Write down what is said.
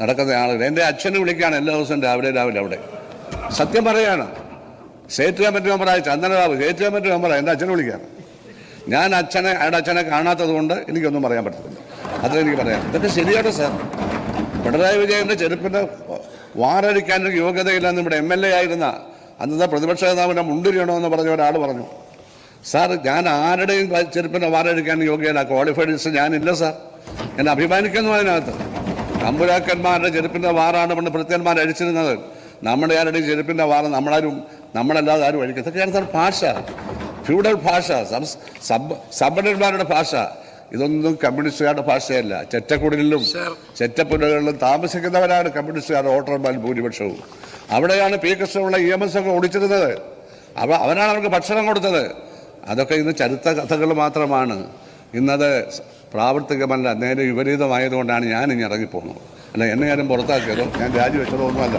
നടക്കുന്ന ആളുകൾ എൻ്റെ അച്ഛനെ വിളിക്കുകയാണ് എല്ലാ ദിവസവും രാവിലെ അവിടെ സത്യം പറയാണ്. സ്റ്റേറ്റ് കമ്മിറ്റി മെമ്പറായ ചന്ദനബാബു സ്റ്റേറ്റ് കമ്മിറ്റി മെമ്പറാണ് എൻ്റെ അച്ഛനെ വിളിക്കുകയാണ്. ഞാൻ അയാളുടെ അച്ഛനെ കാണാത്തത് കൊണ്ട് എനിക്കൊന്നും പറയാൻ പറ്റത്തില്ല. അത്ര എനിക്ക് പറയാം. ഇതൊക്കെ ശരിയാണ് സാർ. പിണറായി വിജയൻ്റെ ചെരുപ്പിൻ്റെ വാറടിക്കാൻ യോഗ്യതയില്ലെന്ന് ഇവിടെ MLA ആയിരുന്ന അന്നത്തെ പ്രതിപക്ഷ നേതാവിനെ മുണ്ടിരിയണമെന്ന് പറഞ്ഞ ഒരാൾ പറഞ്ഞു. സാർ, ഞാൻ ആരുടെയും ചെരുപ്പിൻ്റെ വാറടിക്കാൻ യോഗ്യത ക്വാളിഫൈഡ് ലിസ്റ്റ് ഞാനില്ല സാർ. എന്നെ അഭിമാനിക്കുന്നു അതിനകത്ത്. തമ്പുരാക്കന്മാരുടെ ചെരുപ്പിൻ്റെ വാറാണ് പണ്ട് ഭൃത്യന്മാർ അഴിച്ചിരുന്നത്. നമ്മുടെ ആരുടെയും ചെരുപ്പിൻ്റെ വാറ് നമ്മളല്ലാതെ ആരും അഴിക്കും. ഇതൊക്കെയാണ് സാർ ഭാഷ, ഫ്യൂഡൽ ഭാഷ, സമ്പന്നന്മാരുടെ ഭാഷ. ഇതൊന്നും കമ്മ്യൂണിസ്റ്റുകാരുടെ ഭാഷയല്ല. ചെറ്റക്കുടിലും ചെറ്റപ്പുരകളിലും താമസിക്കുന്നവരാണ് കമ്മ്യൂണിസ്റ്റുകാർ വോട്ടർമാർ ഭൂരിപക്ഷവും. അവിടെയാണ് പി കൃഷ്ണപിള്ള EMS ഒക്കെ ഓടിച്ചിരുന്നത്. അവരാണ് അവർക്ക് ഭക്ഷണം കൊടുത്തത്. അതൊക്കെ ഇന്ന് ചരിത്ര കഥകൾ മാത്രമാണ്. ഇന്നത് പ്രാവർത്തികമല്ല, നേരെ വിപരീതമായതുകൊണ്ടാണ് ഞാൻ ഇനി ഇറങ്ങിപ്പോകുന്നത്. അല്ല, എന്നെ ആരും പുറത്താക്കിയതോ ഞാൻ രാജിവെച്ചതോ ഒന്നുമല്ല.